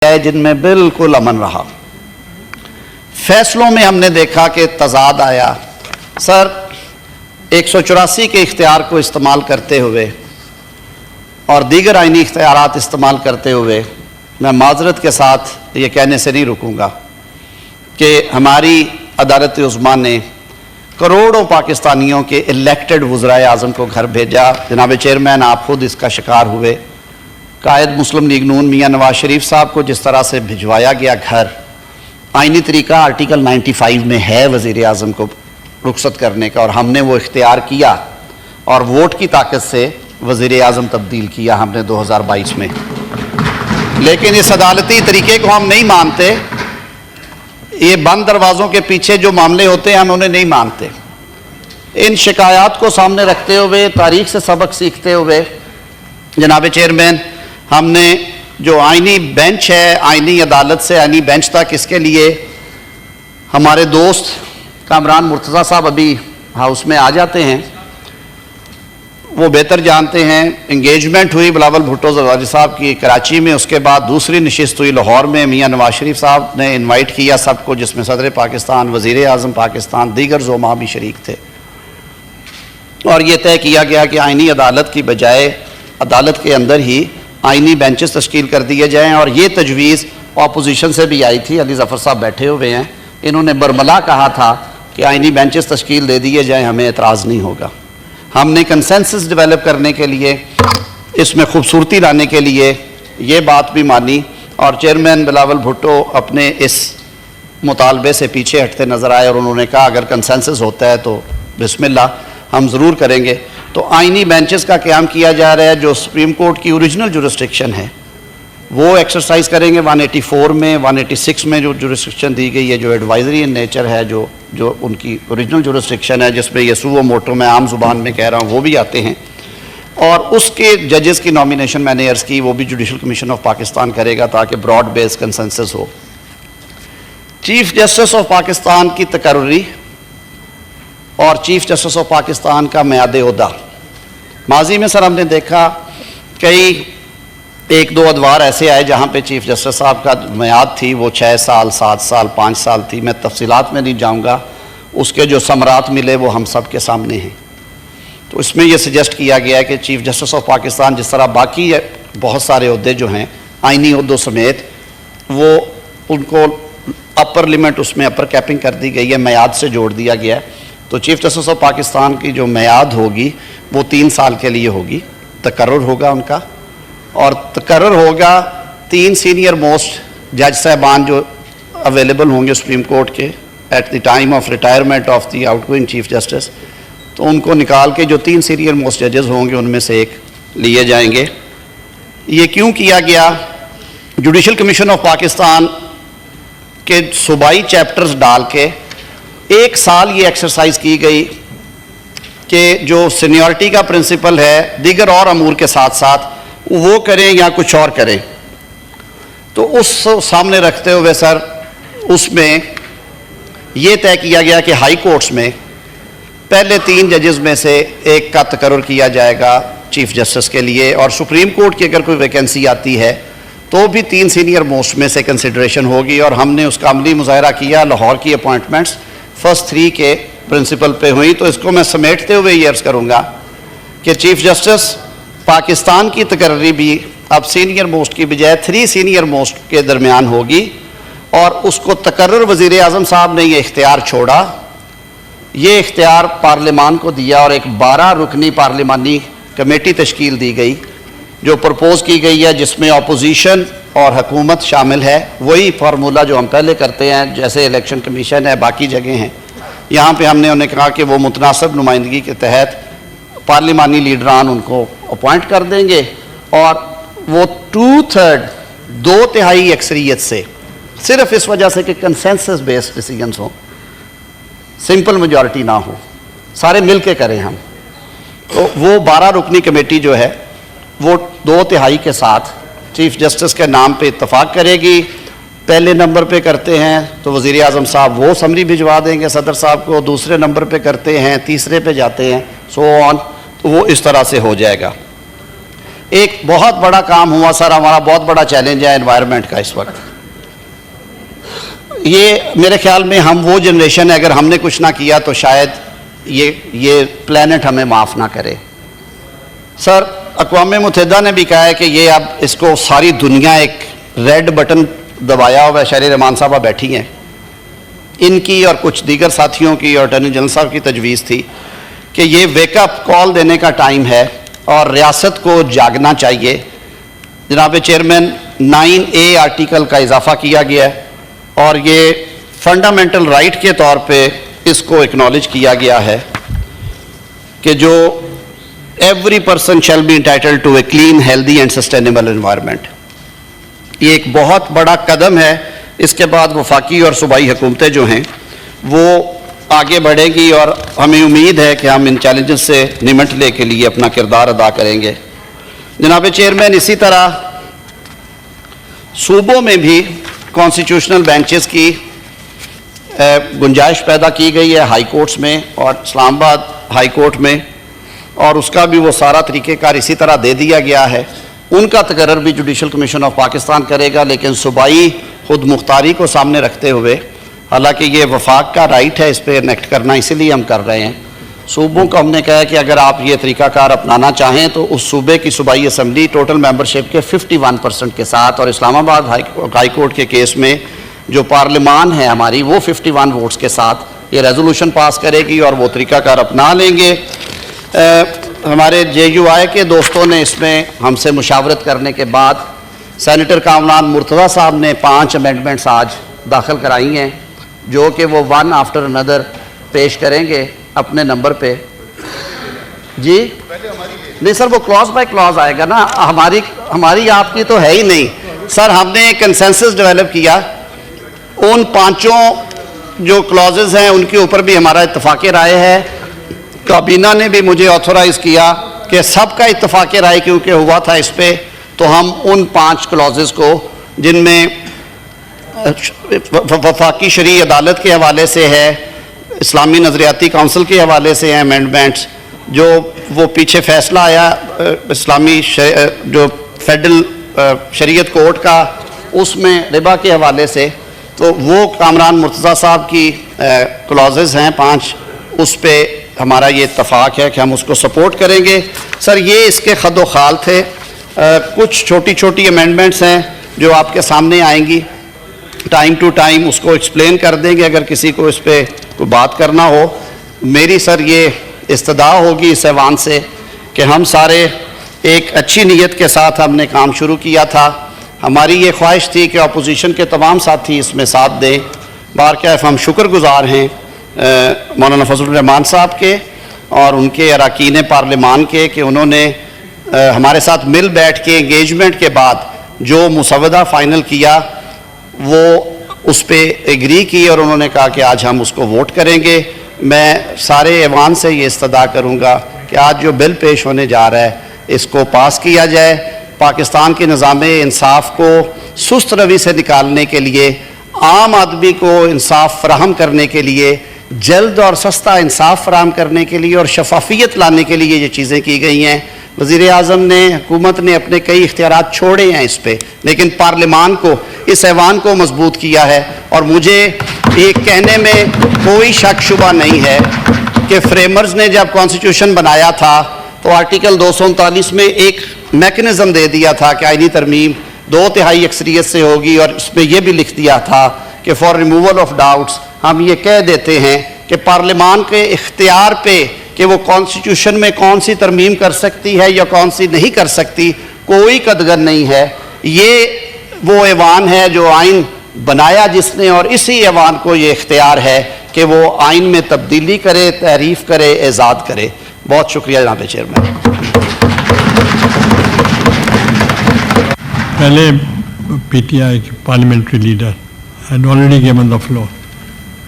جن میں بالکل امن رہا۔ فیصلوں میں ہم نے دیکھا کہ تضاد آیا۔ سر 184 کے اختیار کو استعمال کرتے ہوئے اور دیگر آئینی اختیارات استعمال کرتے ہوئے میں معذرت کے ساتھ یہ کہنے سے نہیں رکوں گا کہ ہماری عدالت عظمیٰ نے کروڑوں پاکستانیوں کے الیکٹڈ وزرائے اعظم کو گھر بھیجا۔ جناب چیئرمین آپ خود اس کا شکار ہوئے۔ قائد مسلم لیگ نون میاں نواز شریف صاحب کو جس طرح سے بھجوایا گیا گھر، آئینی طریقہ آرٹیکل 95 میں ہے وزیر اعظم کو رخصت کرنے کا، اور ہم نے وہ اختیار کیا اور ووٹ کی طاقت سے وزیر اعظم تبدیل کیا ہم نے 2022 میں۔ لیکن اس عدالتی طریقے کو ہم نہیں مانتے۔ یہ بند دروازوں کے پیچھے جو معاملے ہوتے ہیں ہم انہیں نہیں مانتے۔ ان شکایات کو سامنے رکھتے ہوئے، تاریخ سے سبق سیکھتے ہوئے، جناب چیئرمین، ہم نے جو آئینی بینچ ہے، آئینی عدالت سے آئینی بینچ تک، اس کے لیے ہمارے دوست کامران مرتضیٰ صاحب ابھی ہاؤس میں آ جاتے ہیں، وہ بہتر جانتے ہیں۔ انگیجمنٹ ہوئی بلاول بھٹو زرداری صاحب کی کراچی میں، اس کے بعد دوسری نشست ہوئی لاہور میں۔ میاں نواز شریف صاحب نے انوائٹ کیا سب کو، جس میں صدر پاکستان، وزیر اعظم پاکستان، دیگر زعماء بھی شریک تھے، اور یہ طے کیا گیا کہ آئینی عدالت کی بجائے عدالت کے اندر ہی آئینی بینچز تشکیل کر دیے جائیں۔ اور یہ تجویز اپوزیشن سے بھی آئی تھی، علی ظفر صاحب بیٹھے ہوئے ہیں، انہوں نے برملا کہا تھا کہ آئینی بینچز تشکیل دے دیے جائیں، ہمیں اعتراض نہیں ہوگا۔ ہم نے کنسنسس ڈیولپ کرنے کے لیے، اس میں خوبصورتی لانے کے لیے یہ بات بھی مانی، اور چیئرمین بلاول بھٹو اپنے اس مطالبے سے پیچھے ہٹتے نظر آئے، اور انہوں نے کہا اگر کنسنسس ہوتا ہے تو بسم اللہ، ہم ضرور کریں گے۔ تو آئینی بینچز کا قیام کیا جا رہا ہے، جو سپریم کورٹ کی اوریجنل جورسڈکشن ہے وہ ایکسرسائز کریں گے۔ 184 میں، 186 میں جو جورسڈکشن دی گئی ہے، جو ایڈوائزری ان نیچر ہے، جو ان کی اوریجنل جورسڈکشن ہے، جس میں یہ سو موٹو میں عام زبان میں کہہ رہا ہوں، وہ بھی آتے ہیں، اور اس کے ججز کی نامینیشن میں نے عرض کی وہ بھی جوڈیشل کمیشن آف پاکستان کرے گا تاکہ براڈ بیس کنسنسس ہو۔ چیف جسٹس آف پاکستان کی تقرری اور چیف جسٹس آف پاکستان کا میعاد عہدہ، ماضی میں سر ہم نے دیکھا کئی ایک دو ادوار ایسے آئے جہاں پہ چیف جسٹس صاحب کا میعاد تھی وہ 6 سال، 7 سال، 5 سال تھی۔ میں تفصیلات میں نہیں جاؤں گا، اس کے جو ثمرات ملے وہ ہم سب کے سامنے ہیں۔ تو اس میں یہ سجیسٹ کیا گیا ہے کہ چیف جسٹس آف پاکستان جس طرح باقی بہت سارے عہدے جو ہیں آئینی عہدوں سمیت، وہ ان کو اپر لیمٹ، اس میں اپر کیپنگ کر دی گئی ہے، میعاد سے جوڑ دیا گیا ہے۔ تو چیف جسٹس آف پاکستان کی جو میعاد ہوگی وہ 3 سال کے لیے ہوگی، تقرر ہوگا ان کا، اور تقرر ہوگا 3 سینئر موسٹ جج صاحبان جو اویلیبل ہوں گے سپریم کورٹ کے at the time of retirement of the outgoing chief justice, تو ان کو نکال کے جو 3 سینئر موسٹ ججز ہوں گے ان میں سے ایک لیے جائیں گے۔ یہ کیوں کیا گیا؟ جوڈیشل کمیشن آف پاکستان کے صوبائی چیپٹرز ڈال کے 1 سال یہ ایکسرسائز کی گئی کہ جو سینیورٹی کا پرنسپل ہے دیگر اور امور کے ساتھ ساتھ وہ کریں یا کچھ اور کریں۔ تو اس سامنے رکھتے ہوئے سر اس میں یہ طے کیا گیا کہ ہائی کورٹس میں پہلے 3 ججز میں سے ایک کا تقرر کیا جائے گا چیف جسٹس کے لیے، اور سپریم کورٹ کی اگر کوئی ویکینسی آتی ہے تو بھی 3 سینئر موسٹ میں سے کنسیڈریشن ہوگی، اور ہم نے اس کا عملی مظاہرہ کیا۔ لاہور کی اپوائنٹمنٹس فرسٹ 3 کے پرنسپل پہ ہوئی۔ تو اس کو میں سمیٹتے ہوئے یہ عرض کروں گا کہ چیف جسٹس پاکستان کی تقرری بھی اب سینئر موسٹ کی بجائے 3 سینئر موسٹ کے درمیان ہوگی، اور اس کو تقرر وزیر اعظم صاحب نے یہ اختیار چھوڑا، یہ اختیار پارلیمان کو دیا، اور ایک 12 رکنی پارلیمانی کمیٹی تشکیل دی گئی جو پرپوز کی گئی ہے، جس میں اپوزیشن اور حکومت شامل ہے۔ وہی فارمولہ جو ہم پہلے کرتے ہیں، جیسے الیکشن کمیشن ہے، باقی جگہیں ہیں، یہاں پہ ہم نے انہیں کہا کہ وہ متناسب نمائندگی کے تحت پارلیمانی لیڈران ان کو اپوائنٹ کر دیں گے، اور وہ 2/3 اکثریت سے، صرف اس وجہ سے کہ کنسنسس بیسڈ ڈیسیجنز ہوں، سمپل میجورٹی نہ ہو، سارے مل کے کریں ہم، تو وہ 12 رکنی کمیٹی جو ہے وہ 2/3 کے ساتھ چیف جسٹس کے نام پہ اتفاق کرے گی۔ پہلے نمبر پہ کرتے ہیں تو وزیر اعظم صاحب وہ سمری بھجوا دیں گے صدر صاحب کو، دوسرے نمبر پہ کرتے ہیں، تیسرے پہ جاتے ہیں، سو آن، تو وہ اس طرح سے ہو جائے گا۔ ایک بہت بڑا کام ہوا سر, ہمارا بہت بڑا چیلنج ہے انوائرمنٹ کا اس وقت. یہ میرے خیال میں ہم وہ جنریشن ہے, اگر ہم نے کچھ نہ کیا تو شاید یہ پلانٹ ہمیں معاف نہ کرے. سر اقوام متحدہ نے بھی کہا ہے کہ یہ اب اس کو ساری دنیا ایک ریڈ بٹن دبایا ہوا ہے. شہری رحمان صاحبہ بیٹھی ہیں, ان کی اور کچھ دیگر ساتھیوں کی اور اٹارنی جنرل صاحب کی تجویز تھی کہ یہ ویک اپ کال دینے کا ٹائم ہے اور ریاست کو جاگنا چاہیے. جناب چیئرمین 9A آرٹیکل کا اضافہ کیا گیا ہے اور یہ فنڈامنٹل رائٹ کے طور پہ اس کو اکنالج کیا گیا ہے کہ جو every person shall be entitled to a clean, healthy and sustainable environment. یہ ایک بہت بڑا قدم ہے. اس کے بعد وفاقی اور صوبائی حکومتیں جو ہیں وہ آگے بڑھیں گی اور ہمیں امید ہے کہ ہم ان چیلنجز سے نمٹنے کے لیے اپنا کردار ادا کریں گے. جناب چیئرمین, اسی طرح صوبوں میں بھی کانسٹیٹیوشنل بینچز کی گنجائش پیدا کی گئی ہے ہائی کورٹس میں اور اسلام آباد ہائی کورٹ میں, اور اس کا بھی وہ سارا طریقہ کار اسی طرح دے دیا گیا ہے. ان کا تقرر بھی جوڈیشل کمیشن آف پاکستان کرے گا, لیکن صوبائی خود مختاری کو سامنے رکھتے ہوئے, حالانکہ یہ وفاق کا رائٹ ہے اس پہ انیکٹ کرنا, اسی لیے ہم کر رہے ہیں. صوبوں کو ہم نے کہا ہے کہ اگر آپ یہ طریقہ کار اپنانا چاہیں تو اس صوبے کی صوبائی اسمبلی ٹوٹل ممبرشپ کے 51% کے ساتھ, اور اسلام آباد ہائی کورٹ کے کیس میں جو پارلیمان ہے ہماری وہ 51 ووٹس کے ساتھ یہ ریزولوشن پاس کرے گی اور وہ طریقہ کار اپنا لیں گے. ہمارے JUI کے دوستوں نے اس میں ہم سے مشاورت کرنے کے بعد سینیٹر کامران مرتضیٰ صاحب نے 5 امینڈمنٹس آج داخل کرائی ہیں جو کہ وہ ون آفٹر اندر پیش کریں گے اپنے نمبر پہ. جی نہیں سر, وہ کلاز بائی کلاز آئے گا نا, ہماری آپ کی تو ہے ہی نہیں سر. ہم نے کنسنسس ڈیولپ کیا, ان 5 جو کلازز ہیں ان کے اوپر بھی ہمارا اتفاق رائے ہے. کابینہ نے بھی مجھے آتھورائز کیا کہ سب کا اتفاق رائے کیونکہ ہوا تھا اس پہ, تو ہم ان 5 کلازز کو جن میں وفاقی شرعی عدالت کے حوالے سے ہے, اسلامی نظریاتی کونسل کے حوالے سے ہیں امینڈمنٹس, جو وہ پیچھے فیصلہ آیا اسلامی جو فیڈرل شریعت کورٹ کا اس میں ربا کے حوالے سے, تو وہ کامران مرتضیٰ صاحب کی کلازز ہیں 5, اس پہ ہمارا یہ اتفاق ہے کہ ہم اس کو سپورٹ کریں گے. سر یہ اس کے خد و خال تھے. کچھ چھوٹی چھوٹی امینڈمنٹس ہیں جو آپ کے سامنے آئیں گی, ٹائم ٹو ٹائم اس کو ایکسپلین کر دیں گے اگر کسی کو اس پہ کوئی بات کرنا ہو. میری سر یہ استدعا ہوگی اس ایوان سے کہ ہم سارے ایک اچھی نیت کے ساتھ ہم نے کام شروع کیا تھا. ہماری یہ خواہش تھی کہ اپوزیشن کے تمام ساتھی اس میں ساتھ دیں. بارکیف ہم شکر گزار ہیں مولانا فضل الرحمان صاحب کے اور ان کے اراکین پارلیمان کے کہ انہوں نے ہمارے ساتھ مل بیٹھ کے انگیجمنٹ کے بعد جو مسودہ فائنل کیا وہ اس پہ ایگری کی اور انہوں نے کہا کہ آج ہم اس کو ووٹ کریں گے. میں سارے ایوان سے یہ استدعا کروں گا کہ آج جو بل پیش ہونے جا رہا ہے اس کو پاس کیا جائے. پاکستان کے نظام انصاف کو سست روی سے نکالنے کے لیے, عام آدمی کو انصاف فراہم کرنے کے لیے, جلد اور سستا انصاف فراہم کرنے کے لیے اور شفافیت لانے کے لیے یہ چیزیں کی گئی ہیں. وزیر اعظم نے, حکومت نے اپنے کئی اختیارات چھوڑے ہیں اس پہ, لیکن پارلیمان کو, اس ایوان کو مضبوط کیا ہے. اور مجھے یہ کہنے میں کوئی شک شبہ نہیں ہے کہ فریمرز نے جب کانسٹیٹیوشن بنایا تھا تو آرٹیکل 239 میں ایک میکنزم دے دیا تھا کہ آئینی ترمیم 2/3 اکثریت سے ہوگی, اور اس میں یہ بھی لکھ دیا تھا کہ فار ریموول آف ڈاؤٹس ہم یہ کہہ دیتے ہیں کہ پارلیمان کے اختیار پہ کہ وہ کانسٹیٹیوشن میں کون سی ترمیم کر سکتی ہے یا کون سی نہیں کر سکتی کوئی قدغن نہیں ہے. یہ وہ ایوان ہے جو آئین بنایا جس نے, اور اسی ایوان کو یہ اختیار ہے کہ وہ آئین میں تبدیلی کرے, تحریف کرے, ایجاد کرے. بہت شکریہ جناب چیئرمین. پہلے PTI کے parliamentary leader had already given the floor.